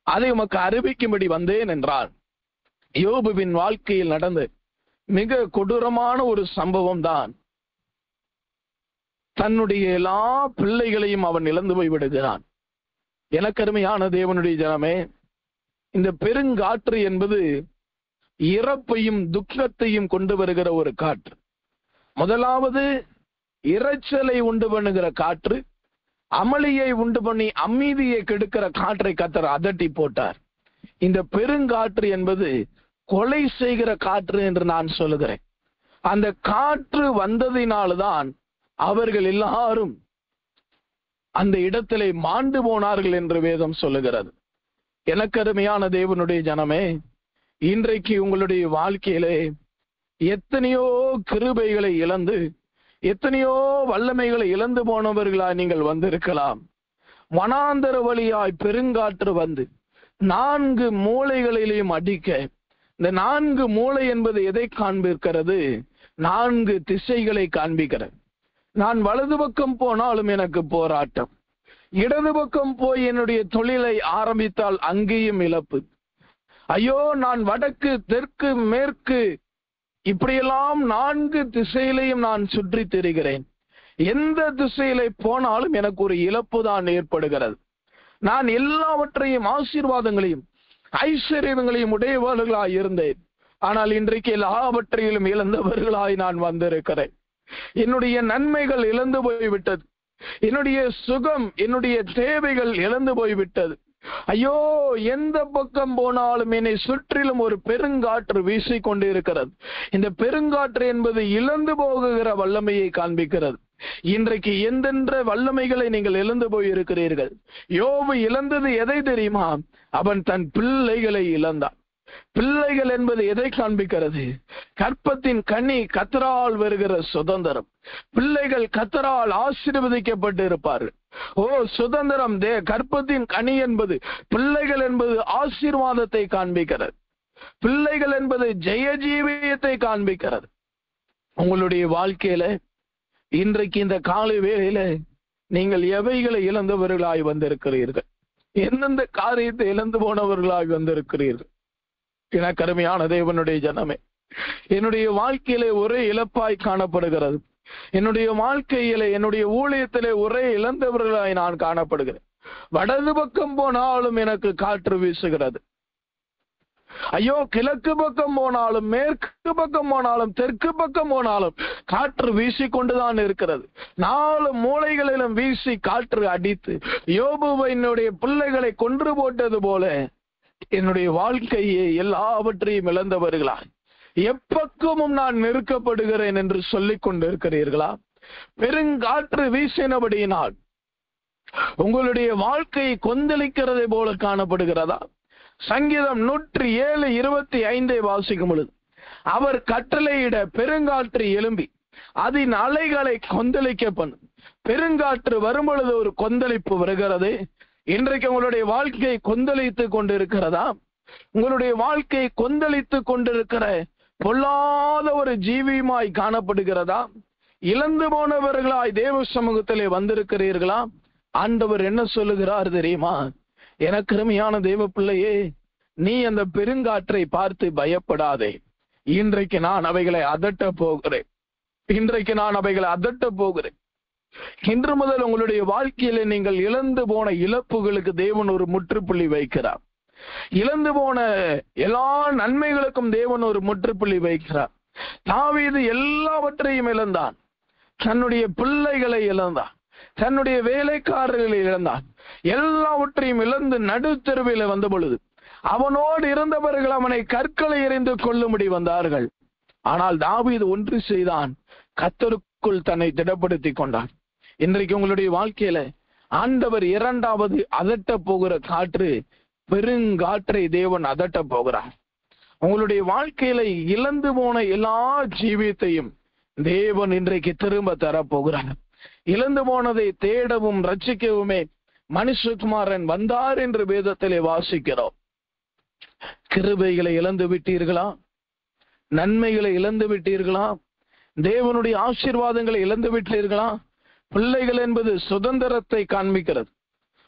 அதை உமக்கு அறிவிக்கும்படி வந்தேன் என்றார். யோபுவின் வாழ்க்கையில் நடந்த மிக கொடூரமான ஒரு சம்பவம் தான். தன்னுடைய எல்லா பிள்ளைகளையும் அவன் இழந்து போய் விடுகிறான். எனக்கு அருமையான தேவனுடைய ஜனமே, இந்த பெருங்காற்று என்பது இறப்பையும் துக்கத்தையும் கொண்டு வருகிற ஒரு காற்று. முதலாவது இரைச்சலை உண்டு பண்ணுகிற காற்று, அமளியை உண்டு பண்ணி அமைதியை கெடுக்கிற காற்றை கர்த்தர் அதட்டி போட்டார். இந்த பெருங்காற்று என்பது கொலை செய்கிற காற்று என்று நான் சொல்லுகிறேன். அந்த காற்று வந்ததினால்தான் அவர்கள் எல்லாரும் அந்த இடத்திலே மாண்டு போனார்கள் என்று வேதம் சொல்லுகிறது. எனக்கு அருமையான தேவனுடைய ஜனமே, இன்றைக்கு உங்களுடைய வாழ்க்கையிலே எத்தனையோ கிருபைகளை இழந்து, எத்தனையோ வல்லமைகளை இழந்து போனவர்களாய் நீங்கள் வந்திருக்கலாம். வனாந்தர வழியாய் பெருங்காற்று வந்து 4 மூலைகளிலும் அடிக்க, இந்த 4 மூலை என்பது எதை காண்பிக்கிறது? 4 திசைகளை காண்பிக்கிறது. நான் வலது பக்கம் போனாலும் எனக்கு போராட்டம், இடது பக்கம் போய் என்னுடைய தொழிலை ஆரம்பித்தால் அங்கேயும் இழப்பு. ஐயோ, நான் வடக்கு, தெற்கு, மேற்கு, இப்படியெல்லாம் 4 திசையிலையும் நான் சுற்றி திரிகிறேன். எந்த திசையில போனாலும் எனக்கு ஒரு இழப்பு தான் ஏற்படுகிறது. நான் எல்லாவற்றையும், ஆசீர்வாதங்களையும் ஐஸ்வர்யங்களையும் உடையவர்களாய் இருந்தேன். ஆனால் இன்றைக்கு எல்லாவற்றையிலும் இழந்தவர்களாய் நான் வந்திருக்கிறேன். என்னுடைய நன்மைகள் இழந்து போய்விட்டது. என்னுடைய சுகம், என்னுடைய தேவைகள் இழந்து போய்விட்டது. ஐயோ, எந்த பக்கம் போனாலும் என்னை சுற்றிலும் ஒரு பெருங்காற்று வீசிக் கொண்டிருக்கிறது. இந்த பெருங்காற்று என்பது இழந்து போகுகிற வல்லமையை காண்பிக்கிறது. இன்றைக்கு எந்தெந்த வல்லமைகளை நீங்கள் இழந்து போயிருக்கிறீர்கள்? யோபு இழந்தது எதை தெரியுமா? அவன் தன் பிள்ளைகளை இழந்தான். பிள்ளைகள் என்பது எதை காண்பிக்கிறது? கற்பத்தின் கனி கர்த்தரால் வருகிற சுதந்திரம். பிள்ளைகள் கர்த்தரால் ஆசீர்வதிக்கப்பட்டு இருப்பார்கள். ஓ, சுதந்திரம், கற்பத்தின் கனி என்பது, பிள்ளைகள் என்பது ஆசீர்வாதத்தை காண்பிக்கிறது. பிள்ளைகள் என்பது ஜெய ஜீவியத்தை காண்பிக்கிறது. உங்களுடைய வாழ்க்கையில இன்றைக்கு இந்த காலை வேளையில நீங்கள் எவைகளை இழந்தவர்களாய் வந்திருக்கிறீர்கள்? எந்தெந்த காரியத்தை இழந்து போனவர்களாய் வந்திருக்கிறீர்கள்? எனக்கு அருமையான தேவனுடைய ஜனமே, என்னுடைய வாழ்க்கையிலே ஒரே இழப்பாய் காணப்படுகிறது. என்னுடைய வாழ்க்கையிலே, என்னுடைய ஊழியத்திலே ஒரே இழந்தவர்களாய் நான் காணப்படுகிறேன். வடது பக்கம் போனாலும் எனக்கு காற்று வீசுகிறது. ஐயோ, கிழக்கு பக்கம் போனாலும், மேற்கு பக்கம் போனாலும், தெற்கு பக்கம் போனாலும் காற்று வீசிக்கொண்டுதான் இருக்கிறது. 4 மூலைகளிலும் வீசி காற்று அடித்து யோபுவை என்னுடைய பிள்ளைகளை கொன்று போட்டது போல என்னுடைய வாழ்க்கையை எல்லாவற்றையும் இழந்தவர்களாய் எப்பக்கமும் நான் நெருக்கப்படுகிறேன் என்று சொல்லிக் கொண்டிருக்கிறீர்களா? பெருங்காற்று வீசினபடியினால் உங்களுடைய வாழ்க்கையை கொந்தளிக்கிறதை போல காணப்படுகிறதா? சங்கீதம் 107:25 வாசிக்கும் பொழுது, அவர் கட்டளையிட பெருங்காற்று எழும்பி அதன் அலைகளை கொந்தளிக்க பண்ணும். பெருங்காற்று வரும் பொழுது ஒரு கொந்தளிப்பு வருகிறது. இன்றைக்கு உங்களுடைய வாழ்க்கை கொந்தளித்து கொண்டிருக்கிறதா? உங்களுடைய வாழ்க்கை கொந்தளித்து கொண்டிருக்கிற பொல்லாத ஒரு ஜீவியமாய் காணப்படுகிறதா? இழந்து போனவர்களாய் தேவ சமூகத்திலே வந்திருக்கிறீர்களா? ஆண்டவர் என்ன சொல்லுகிறார் தெரியுமா? எனக்கு அருமையான தேவ பிள்ளையே, நீ அந்த பெருங்காற்றை பார்த்து பயப்படாதே. இன்றைக்கு நான் அவைகளை அதட்ட போகிறேன். இன்றைக்கு நான் அவைகளை அதட்ட போகிறேன். இன்று முதல் உங்களுடைய வாழ்க்கையில நீங்கள் இழந்து போன இழப்புகளுக்கு தேவன் ஒரு முற்றுப்புள்ளி வைக்கிறார். இழந்து போன எல்லா நன்மைகளுக்கும் தேவன் ஒரு முற்றுப்புள்ளி வைக்கிறார். தாவீது எல்லாவற்றையும் இழந்தான். தன்னுடைய பிள்ளைகளை இழந்தான், தன்னுடைய வேலைக்காரர்களை இழந்தான். எல்லாவற்றையும் இழந்து நடுத்தெருவில வந்த பொழுது அவனோடு இருந்தவர்கள் அவனை கற்களை எறிந்து கொள்ளும்படி வந்தார்கள். ஆனால் தாவீது ஒன்று செய்தான், கர்த்தருக்குள் தன்னை திடப்படுத்தி கொண்டான். இன்றைக்கு உங்களுடைய வாழ்க்கையில ஆண்டவர் 2வது அதட்ட போகிற காற்று, பெருங்காற்றை தேவன் அதட்ட போகிறார். உங்களுடைய வாழ்க்கையில இழந்து போன எல்லா ஜீவியத்தையும் தேவன் இன்றைக்கு திரும்ப தரப்போகிறார். இழந்து போனதை தேடவும் ரட்சிக்கவுமே மனுஷகுமாரன் வந்தார் என்று வேதத்திலே வாசிக்கிறோம். கிருபைகளை இழந்து விட்டீர்களா? நன்மைகளை இழந்து விட்டீர்களா? தேவனுடைய ஆசீர்வாதங்களை இழந்து விட்டீர்களா? பிள்ளைகள் என்பது சுதந்திரத்தை காண்பிக்கிறது.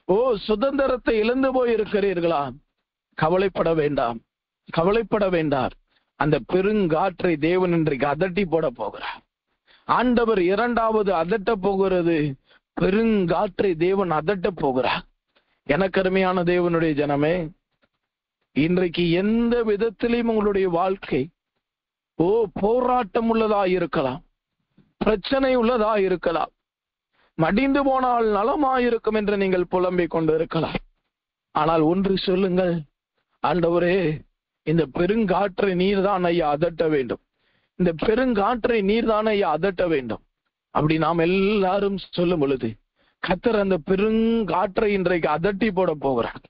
ஓ, சுதந்திரத்தை இழந்து போயிருக்கிறீர்களா? கவலைப்பட வேண்டாம், கவலைப்பட வேண்டாம். அந்த பெருங்காற்றை தேவன் இன்றைக்கு அதட்டி போட போகிறார். ஆண்டவர் 2வது அதட்ட போகிறது, பெருங்காற்றை தேவன் அதட்ட போகிறார். எனக்கு அருமையான தேவனுடைய ஜனமே, இன்றைக்கு எந்த விதத்திலையும் உங்களுடைய வாழ்க்கை போராட்டம் உள்ளதா இருக்கலாம், பிரச்சனை உள்ளதா இருக்கலாம், மடிந்து போனால் நலமாயிருக்கும் என்று நீங்கள் புலம்பிக் கொண்டு இருக்கலாம். ஆனால் ஒன்று சொல்லுங்கள், ஆண்டவரே, இந்த பெருங்காற்றை நீர்தான் ஐயா அதட்ட வேண்டும். இந்த பெருங்காற்றை நீர்தான் ஐயா அதட்ட வேண்டும். அப்படி நாம் எல்லாரும் சொல்லும் பொழுது கர்த்தர் அந்த பெருங்காற்றை இன்றைக்கு அதட்டி போட போகிறார்.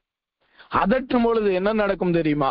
அதட்டும் பொழுது என்ன நடக்கும் தெரியுமா?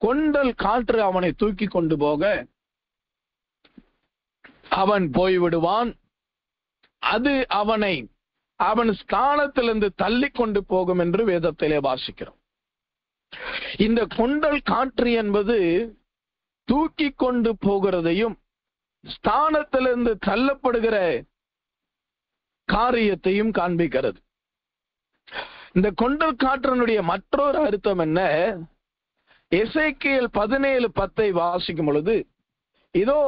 கொண்டல் காற்று அவனை தூக்கி கொண்டு போக அவன் போய்விடுவான். அது அவனை அவன் ஸ்தானத்திலிருந்து தள்ளி கொண்டு போகும் என்று வேதத்திலே வாசிக்கிறோம். இந்த கொண்டல் காற்று என்பது தூக்கி கொண்டு போகிறதையும் ஸ்தானத்திலிருந்து தள்ளப்படுகிற காரியத்தையும் காண்பிக்கிறது. இந்த கொண்டல் காற்றினுடைய மற்றொரு அர்த்தம் என்ன? எசேக்கியேல் 17:10 வாசிக்கும் பொழுது, இதோ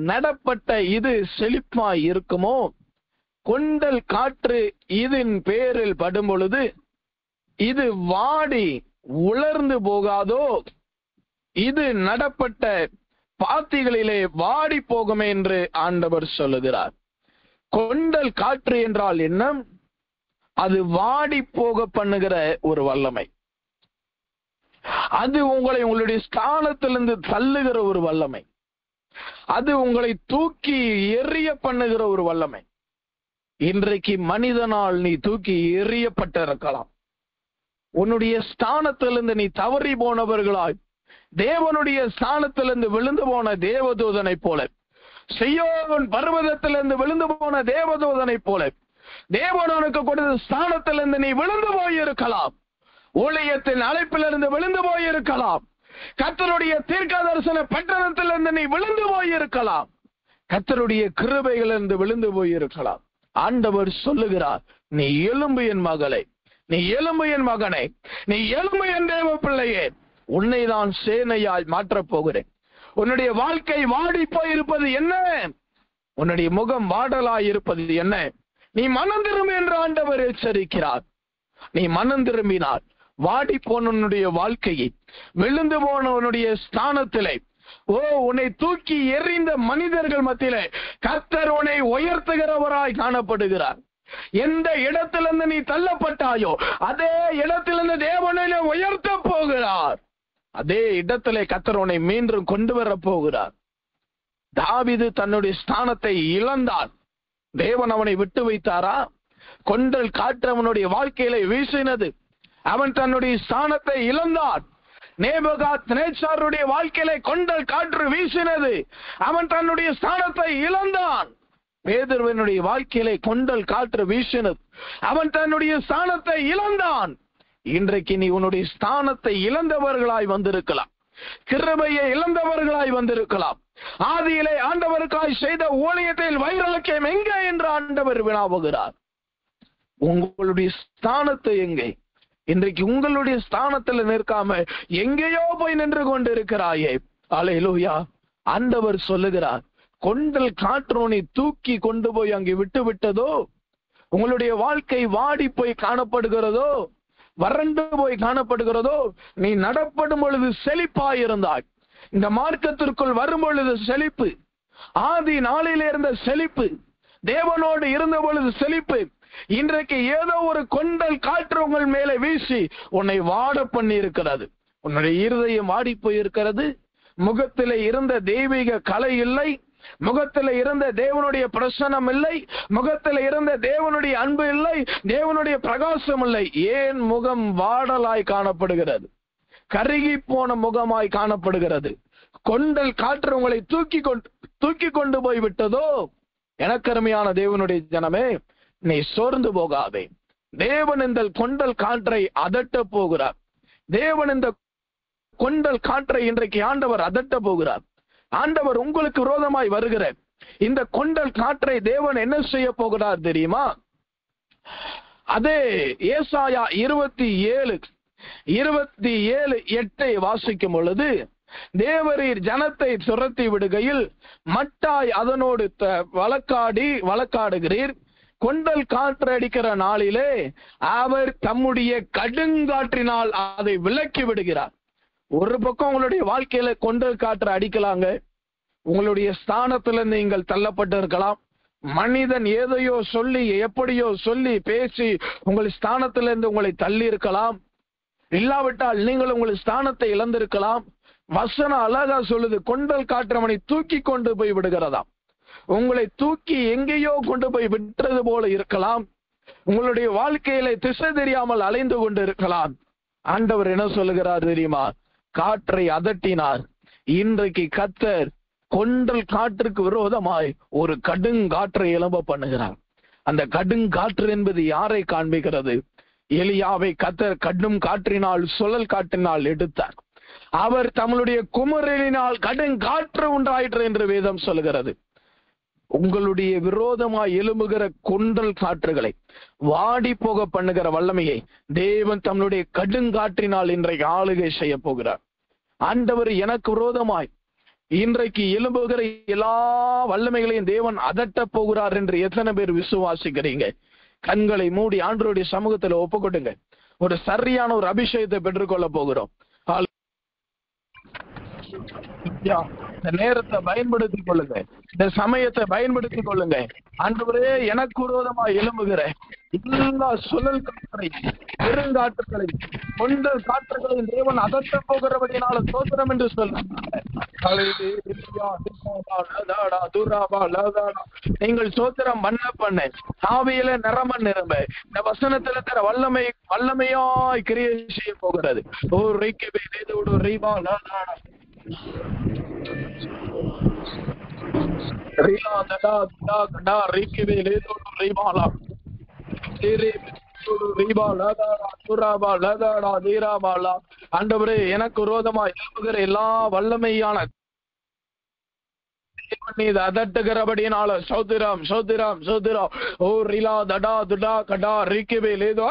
நடப்பட்ட இது செழிப்பாய் இருக்குமோ, கொண்டல் காற்று இதன் பேரில் படும் பொழுது இது வாடி உலர்ந்து போகாதோ, இது நடப்பட்ட பாத்திகளிலே வாடி போகுமே என்று ஆண்டவர் சொல்லுகிறார். கொண்டல் காற்று என்றால் என்ன? அது வாடி போக பண்ணுகிற ஒரு வல்லமை. அது உங்களுடைய ஸ்தானத்திலிருந்து தள்ளுகிற ஒரு வல்லமை. அது உங்களை தூக்கி எறிய பண்ணுகிற ஒரு வல்லமை. இன்றைக்கு மனிதனால் நீ தூக்கி எறியப்பட்டிருக்கலாம். உன்னுடைய ஸ்தானத்திலிருந்து நீ தவறி போனவர்களாய் தேவனுடைய ஸ்தானத்திலிருந்து விழுந்து போன தேவதூதனை போல, சீயோன் பர்வதத்திலிருந்து விழுந்து போன தேவதூதனை போல தேவனுக்கு கொடுத்த ஸ்தானத்திலிருந்து நீ விழுந்து போயிருக்கலாம். ஊழியத்தின் அழைப்பிலிருந்து விழுந்து போயிருக்கலாம். கர்த்தருடைய தீர்க்கதரிசன பட்டணத்திலிருந்து நீ விழுந்து போயிருக்கலாம். கர்த்தருடைய கிருபைகளிலிருந்து விழுந்து போயிருக்கலாம். ஆண்டவர் சொல்லுகிறார், நீ எழும்பு என் மகளே, நீ எழும்பு என் மகனே, நீ எழும்பு என் தேவ பிள்ளையே, உன்னை நான் சேனையால் மாற்றப் போகிறேன். உன்னுடைய வாழ்க்கை வாடி போயிருப்பது என்ன? உன்னுடைய முகம் வாடலாய் இருப்பது என்ன? நீ மனம் திரும்பு என்று ஆண்டவர் எச்சரிக்கிறார். நீ மனம் திரும்பினார் வாடி போனவனுடைய வாழ்க்கையை, விழுந்து போனவனுடைய ஸ்தானத்திலே, உன்னை தூக்கி எறிந்த மனிதர்கள் மத்தியிலே கர்த்தர் உன்னை உயர்த்துகிறவராய் காணப்படுகிறார். எந்த இடத்திலிருந்து நீ தள்ளப்பட்டாயோ அதே இடத்திலிருந்து தேவனை உயர்த்த போகிறார். அதே இடத்திலே கர்த்தர் உன்னை மீண்டும் கொண்டு வர போகிறார். தாவீது தன்னுடைய ஸ்தானத்தை இழந்தான். தேவன் அவனை விட்டு வைத்தாரா? கொண்டல் காற்று அவனுடைய வாழ்க்கையில வீசினது. அவன் தன்னுடைய ஸ்தானத்தை இழந்தான். நேபுகாத்நேச்சாருடைய வாழ்க்கையில கொண்டல் காற்று வீசினது. அவன் தன்னுடைய ஸ்தானத்தை இழந்தான். பேதுருவினுடைய வாழ்க்கையிலே கொண்டல் காற்று வீசினது. அவன் தன்னுடைய ஸ்தானத்தை இழந்தான். இன்றைக்கு நீ உன்னுடைய ஸ்தானத்தை இழந்தவர்களாய் வந்திருக்கலாம். கிருபையை இழந்தவர்களாய் வந்திருக்கலாம். ஆதியிலே ஆண்டவருக்காய் செய்த ஊழியத்தில் வைராக்கியம் எங்கே என்று ஆண்டவர் வினாவுகிறார். உங்களுடைய ஸ்தானத்தை எங்கே? இன்றைக்கு உங்களுடைய ஸ்தானத்தில் நிற்காம எங்கேயோ போய் நின்று கொண்டு இருக்கிறாயே. அல்லேலூயா. ஆண்டவர் சொல்லுகிறார், கொண்டல் காற்றோனை தூக்கி கொண்டு போய் அங்கே விட்டு விட்டதோ, உங்களுடைய வாழ்க்கை வாடி போய் காணப்படுகிறதோ, வறண்டு போய் காணப்படுகிறதோ, நீ நடப்படும் பொழுது செழிப்பாயிருந்தாய். இந்த மார்க்கத்திற்குள் வரும் பொழுது செழிப்பு, ஆதி நாளில் இருந்த செழிப்பு, தேவனோடு இருந்த பொழுது செழிப்பு, இன்றைக்கு ஏதோ ஒரு கொண்டல் காற்று உங்கள் மேலே வீசி உன்னை வாட பண்ணி இருக்கிறது. உன்னுடைய இருதயம் வாடி போயிருக்கிறது. முகத்திலே இருந்த தெய்வீக கலை இல்லை, முகத்தில் இருந்த தேவனுடைய பிரசன்னம் இல்லை, முகத்தில் இருந்த தேவனுடைய அன்பு இல்லை, தேவனுடைய பிரகாசம் இல்லை. ஏன் முகம் வாடலாய் காணப்படுகிறது? கருகி போன முகமாய் காணப்படுகிறது. கொண்டல் காற்று உங்களை தூக்கி கொண்டு போய் விட்டதோ? எனக்கு அருமையான தேவனுடைய ஜனமே, நீ சோர்ந்து போகாதே. தேவன் இந்த கொண்டல் காற்றை அதட்ட போகிறார். தேவன் இந்த கொண்டல் காற்றை இன்றைக்கு ஆண்டவர் அதட்ட போகிறார். ஆண்டவர் உங்களுக்கு விரோதமாய் வருகிற இந்த கொண்டல் காற்றை தேவன் என்ன செய்ய போகிறார் தெரியுமா? அதே ஏசாயா 27:8 வாசிக்கும் பொழுது, தேவரீர் ஜனத்தை துரத்தி விடுகையில் மட்டாய் அதனோடு வழக்காடுகிறீர். கொண்டல் காற்று அடிக்கிற நாளிலே அவர் தம்முடைய கடுங்காற்றினால் அதை விலக்கி விடுகிறார். ஒரு பக்கம் உங்களுடைய வாழ்க்கையில கொண்டல் காற்று அடிக்கலாங்க. உங்களுடைய ஸ்தானத்துல நீங்கள் தள்ளப்பட்டு இருக்கலாம். மனிதன் ஏதையோ சொல்லி, எப்படியோ சொல்லி பேசி உங்கள் ஸ்தானத்திலிருந்து உங்களை தள்ளி இருக்கலாம். இல்லாவிட்டால் நீங்கள் உங்கள் ஸ்தானத்தை இழந்திருக்கலாம். வசனம் அழகா சொல்லுது, கொண்டல் காற்று அவனை தூக்கி கொண்டு போய் விடுகிறதாம். உங்களை தூக்கி எங்கேயோ கொண்டு போய் விட்டுறது போல இருக்கலாம். உங்களுடைய வாழ்க்கையில திசை தெரியாமல் அலைந்து கொண்டு இருக்கலாம். ஆண்டவர் என்ன சொல்லுகிறார் தெரியுமா? காற்றை அதட்டினார். இன்றைக்கு கர்த்தர் கொண்டல் காற்றுக்கு விரோதமாய் ஒரு கடுங்காற்றை எழும்ப பண்ணுகிறார். அந்த கடுங்காற்று என்பது யாரை காண்பிக்கிறது? எலியாவை கர்த்தர் கடும் காற்றினால், சுழல் காற்றினால் எடுத்தார். அவர் தம்முடைய குமரலினால் கடுங்காற்று உண்டாயிற்று என்று வேதம் சொல்கிறது. உங்களுடைய விரோதமாய் எழும்புகிற கொண்டல் காற்றுகளை வாடி போக பண்ணுகிற வல்லமையை தேவன் தம்முடைய கடுங்காற்றினால் இன்றைக்கு ஆளுகை செய்ய போகிறார். ஆண்டவர் எனக்கு விரோதமாய் இன்றைக்கு எழும்புகிற எல்லா வல்லமைகளையும் தேவன் அதட்ட போகிறார் என்று எத்தனை பேர் விசுவாசிக்கிறீங்க? கண்களை மூடி ஆண்டவருடைய சமூகத்துல ஒப்புக்கொடுங்க. ஒரு சரியான ஒரு அபிஷேகத்தை பெற்றுக்கொள்ள போகிறோம். இந்த நேரத்தை பயன்படுத்திக் கொள்ளுங்க, இந்த சமயத்தை பயன்படுத்திக் கொள்ளுங்க. ஆண்டவரே, எனக்கு விரோதமா எழும்புகிற எல்லா சுழல் காற்றை, பெருங்காற்றுகளை, கொண்டல் காற்றுகளை தேவன் அதட்ட போகிறபடினால சோத்திரம் என்று சொல்லுங்க. நீங்கள் சோத்திரம் பண்ண ஆவியில நிரம்ப இந்த வசனத்துல இருக்கிற வல்லமையாய் கிரியை செய்ய போகிறது. ஓ ரைக்கவே தேதோடு ரைபா லாதாடா ஆண்டவரே, எனக்கு விரோதமா எழுப்புகிற எல்லா வல்லமையான அதட்டுகிறபடினால சௌத்திரம் சௌத்திரம் சௌத்திரம். ஓ ரிலா தடா துடா கடா ரிக்கவே லேதோ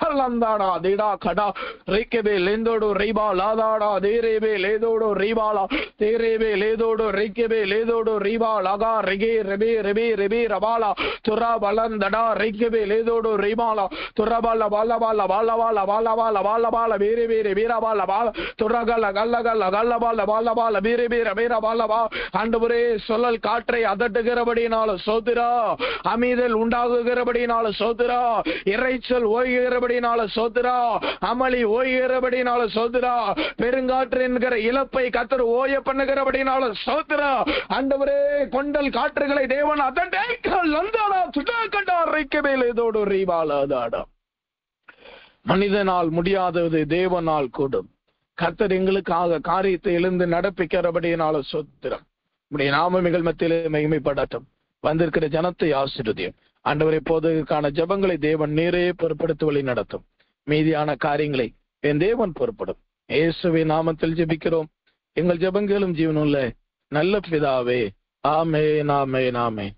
ஐந்தாடா திடா கடா ரிக்கவே லேந்தோடு ரைபா லாதாடா தேரேவே லேதோடு ரைபாலா தேரேவே லேதோடு ரிக்கவே லேதோடு ரைபா லகா ரெகே ரெபே ரெபே ரெபே ரபாலா துரா பலன் தடா ரிக்கவே லேதோடு ரைபாலா துரபால பாலபால பாலபால பாலபால பாலபால வேரே வேரே வீரபால பால துரகல கல்லகல்ல கல்லபால பாலபால வீரே வீர வீரபாலபா. ஆண்டவரே, சொல்லல் காற்றை அதட்டுகிறபடினால சோத்திரா, அமீதல் உண்டாகுகிறபடினால சோத்திரா, இறைச்சல் ஓய்கிறபடினால சோத்திரா, அமளி ஓய்கிறபடினால சோத்திரா, பெருங்காற்று என்கிற இழப்பை கர்த்தர் ஓய பண்ணுகிறபடினால சோத்திரா. ஆண்டவரே, கொண்டல் காற்றுகளை தேவன் அதட்டோடு மனிதனால் முடியாதது தேவனால் கூடும். கர்த்தர் எங்களுக்காக காரியத்தை எழுந்து நடப்பிக்கிறபடினால சோத்திரம். உடைய நாமமிகள் மத்தியிலே மகிமைப்படட்டும். வந்திருக்கிற ஜனத்தை ஆசீர்வதியும். ஆண்டவரை, போதற்கான ஜெபங்களை தேவன் நீரே பொறுப்படுத்தி வழி நடத்தும். மீதியான காரியங்களை என் தேவன் பொறுப்படும். இயேசுவின் நாமத்தில் ஜெபிக்கிறோம் எங்கள் ஜெபங்களும் ஜீவனுள்ள நல்ல பிதாவே. ஆமென், ஆமென், ஆமென்.